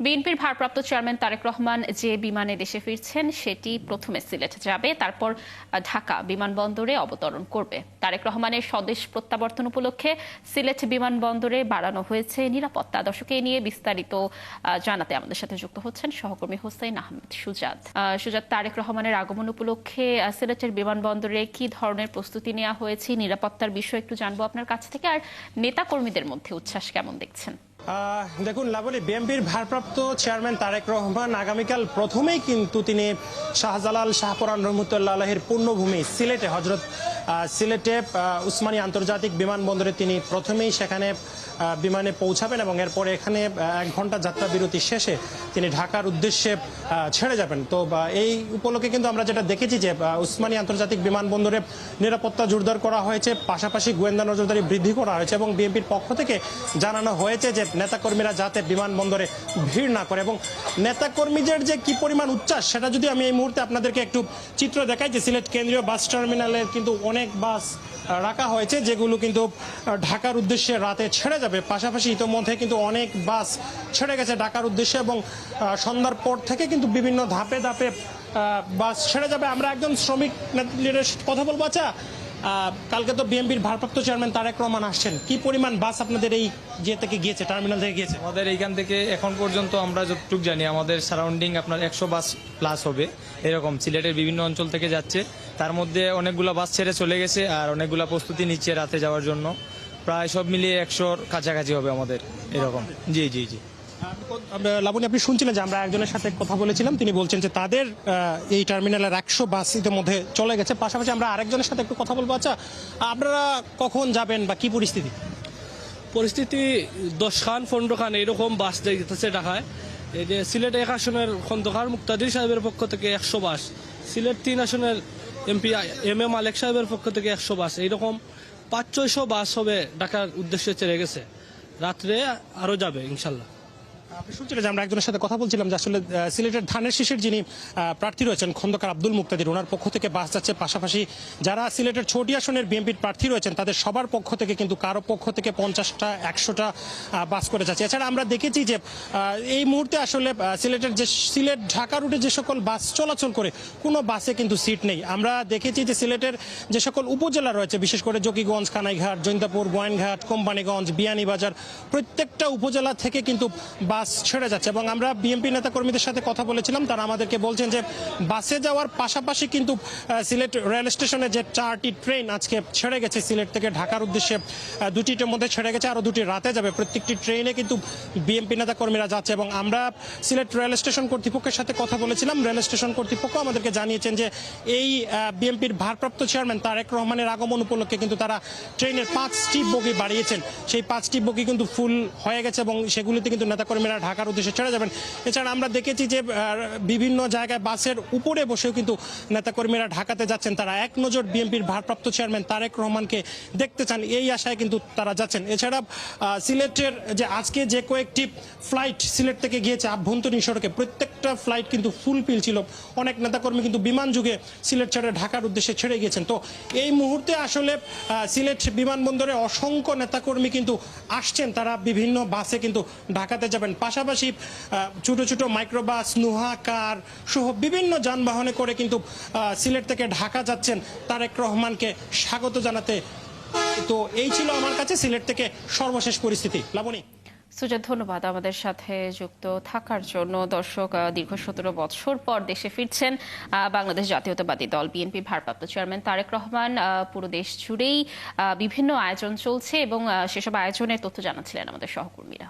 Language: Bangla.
বিএনপির ভারপ্রাপ্ত চেয়ারম্যান তারেক রহমান যে বিমানে দেশে ফিরছেন সেটি প্রথমে সিলেট যাবে, তারপর ঢাকা বিমানবন্দরে অবতরণ করবে। তারেক রহমানের স্বদেশ প্রত্যাবর্তন উপলক্ষে সিলেট বিমানবন্দরে বাড়ানো হয়েছে নিরাপত্তা। দর্শক, এ নিয়ে বিস্তারিত জানাতে আমাদের সাথে যুক্ত হচ্ছেন সহকর্মী হোসেন আহমেদ সুজাত। সুজাত, তারেক রহমানের আগমন উপলক্ষে সিলেটের বিমানবন্দরে কি ধরনের প্রস্তুতি নেওয়া হয়েছে, নিরাপত্তার বিষয় একটু জানবো আপনার কাছ থেকে। আর নেতাকর্মীদের মধ্যে উচ্ছ্বাস কেমন দেখছেন? দেখুন লাবণী, বিএনপির ভারপ্রাপ্ত চেয়ারম্যান তারেক রহমান আগামীকাল প্রথমেই কিন্তু তিনি শাহজালাল শাহপরান রহমতুল্লাহ আলাইহির পূর্ণভূমি সিলেটে সিলেটে উসমানী আন্তর্জাতিক বিমানবন্দরে তিনি প্রথমেই সেখানে বিমানে পৌঁছাবেন এবং এরপরে এখানে 1 ঘন্টা যাত্রা বিরতি শেষে তিনি ঢাকার উদ্দেশ্যে ছেড়ে যাবেন। তো এই উপলক্ষে কিন্তু আমরা যেটা দেখেছি যে উসমানী আন্তর্জাতিক বিমানবন্দরে নিরাপত্তা জোরদার করা হয়েছে, পাশাপাশি গোয়েন্দা নজরদারি বৃদ্ধি করা হয়েছে এবং বিএনপির পক্ষ থেকে জানানো হয়েছে যে নেতাকর্মীরা যাতে বিমানবন্দরে ভিড় না করে। এবং নেতাকর্মীদের যে কি পরিমাণ উচ্ছ্বাস সেটা যদি আমি এই মুহূর্তে আপনাদেরকে একটু চিত্র দেখাই, যে সিলেট কেন্দ্রীয় বাস টার্মিনালের কিন্তু অনেক বাস রাখা হয়েছে যেগুলো কিন্তু ঢাকার উদ্দেশ্যে রাতে ছেড়ে যাবে। পাশাপাশি ইতোমধ্যে কিন্তু অনেক বাস ছেড়ে গেছে ঢাকার উদ্দেশ্যে এবং সন্ধ্যার পর থেকে কিন্তু বিভিন্ন ধাপে ধাপে বাস ছেড়ে যাবে। আমরা একজন শ্রমিক লিডারের কথা বলবো। আচ্ছা, কালকে তো বিএনপির ভারপ্রাপ্ত চেয়ারম্যান তারেক রহমান আসছেন, কি পরিমাণ বাস আপনাদের এই থেকে গিয়েছে, টার্মিনাল থেকে গিয়েছে? আমাদের এইখান থেকে এখন পর্যন্ত আমরা যতটুকু জানি আমাদের সারাউন্ডিং আপনার 100 বাস প্লাস হবে, এরকম সিলেটের বিভিন্ন অঞ্চল থেকে যাচ্ছে। তার মধ্যে অনেকগুলো বাস ছেড়ে চলে গেছে আর অনেকগুলো প্রস্তুতি নিচ্ছে রাতে যাওয়ার জন্য। প্রায় সব মিলিয়ে 100-র কাছাকাছি হবে আমাদের এরকম। জি জি জি। লাবণী, আপনি শুনছিলেন যে আমরা একজনের সাথে কথা বলেছিলাম, তিনি বলছেন যে তাদের এই টার্মিনালের 100 বাস ইতিমধ্যে চলে গেছে। পাশাপাশি আমরা আরেকজনের সাথে একটু কথা বলবো। আচ্ছা, আপনারা কখন যাবেন বা কি পরিস্থিতি? 10-15 খান এরকম বাস যেতেছে ঢাকায়। এই যে সিলেট 1 আসনের খন্দকার মুক্তাদির সাহেবের পক্ষ থেকে 100 বাস, সিলেট 3 আসনের এমপি এম এ মালেক সাহেবের পক্ষ থেকে 100 বাস, এইরকম 500-600 বাস হবে ঢাকার উদ্দেশ্যে ছেড়ে গেছে। রাত্রে আরো যাবে ইনশাল্লাহ। আপনি শুনছিলেন যে আমরা একজনের সাথে কথা বলছিলাম যে আসলে সিলেটের ধানের শীষের যিনি প্রার্থী রয়েছেন খন্দকার আব্দুল মুক্তাদির, ওনার পক্ষ থেকে বাস যাচ্ছে। পাশাপাশি যারা সিলেটের ছোটি আসনের বিএনপির প্রার্থী রয়েছেন তাদের সবার পক্ষ থেকে কিন্তু কারো পক্ষ থেকে 50টা 100টা বাস করে যাচ্ছে। এছাড়া আমরা দেখেছি যে এই মুহূর্তে আসলে সিলেট ঢাকা রুটে যে সকল বাস চলাচল করে কোনো বাসে কিন্তু সিট নেই। আমরা দেখেছি যে সিলেটের যে সকল উপজেলা রয়েছে, বিশেষ করে জকিগঞ্জ, কানাইঘাট, জৈন্তাপুর, গোয়াইনঘাট, কোম্পানিগঞ্জ, বিয়ানীবাজার, প্রত্যেকটা উপজেলা থেকে কিন্তু বাস ছেড়ে যাচ্ছে। এবং আমরা বিএনপি নেতা কর্মীদের সাথে কথা বলেছিলাম, তারা আমাদেরকে বলছেন যে বাসে যাওয়ার পাশাপাশি কিন্তু সিলেট রেল স্টেশনে যে 4টি ট্রেন আজকে ছেড়ে গেছে সিলেট থেকে ঢাকার উদ্দেশ্যে, 2টির মধ্যে ছেড়ে গেছে, আরও 2টি রাতে যাবে। প্রত্যেকটি ট্রেনে কিন্তু বিএনপি নেতা কর্মীরা যাচ্ছে। এবং আমরা সিলেট রেল স্টেশন কর্তৃপক্ষের সাথে কথা বলেছিলাম, রেল স্টেশন কর্তৃপক্ষ আমাদেরকে জানিয়েছেন যে এই বিএনপির ভারপ্রাপ্ত চেয়ারম্যান তারেক রহমানের আগমন উপলক্ষে কিন্তু তারা ট্রেনের 5টি বগি বাড়িয়েছেন। সেই 5টি বগি কিন্তু ফুল হয়ে গেছে এবং সেগুলিতে কিন্তু নেতাকর্মীরা ঢাকার উদ্দেশ্যে ছেড়ে যাবেন। এছাড়া আমরা দেখেছি যে বিভিন্ন জায়গায় বাসের উপরে বসেও কিন্তু নেতাকর্মীরা ঢাকাতে যাচ্ছেন। তারা এক নজর বিএনপির ভারপ্রাপ্ত চেয়ারম্যান তারেক রহমানকে দেখতে চান, এই আশায় কিন্তু তারা যাচ্ছেন। এছাড়া সিলেটের যে আজকে যে কয়েকটি ফ্লাইট সিলেট থেকে গিয়েছে আভ্যন্তরীণ সড়কে, প্রত্যেকটা ফ্লাইট কিন্তু ফুলফিল ছিল। অনেক নেতাকর্মী কিন্তু বিমান যুগে সিলেট ছেড়ে ঢাকার উদ্দেশ্যে ছেড়ে গিয়েছেন। তো এই মুহূর্তে আসলে সিলেট বিমানবন্দরে অসংখ্য নেতাকর্মী কিন্তু আসছেন, তারা বিভিন্ন বাসে কিন্তু ঢাকাতে যাবেন। পাশাপাশি ছোট ছোট মাইক্রোবাস, নুহা কার সহ বিভিন্ন যানবাহনে করে কিন্তু সিলেট থেকে ঢাকা যাচ্ছেন তারেক রহমানকে স্বাগত জানাতে। তো এই ছিল আমার কাছে সিলেট থেকে সর্বশেষ পরিস্থিতি। লাবণী। সুজাত, ধন্যবাদ আমাদের সাথে যুক্ত থাকার জন্য। দর্শক, দীর্ঘ 17 বছর পর দেশে ফিরছেন বাংলাদেশ জাতীয়তাবাদী দল বিএনপি ভারপ্রাপ্ত চেয়ারম্যান তারেক রহমান। পুরো দেশ জুড়েই বিভিন্ন আয়োজন চলছে এবং সেসব আয়োজনের তথ্য জানাচ্ছিলেন আমাদের সহকর্মীরা।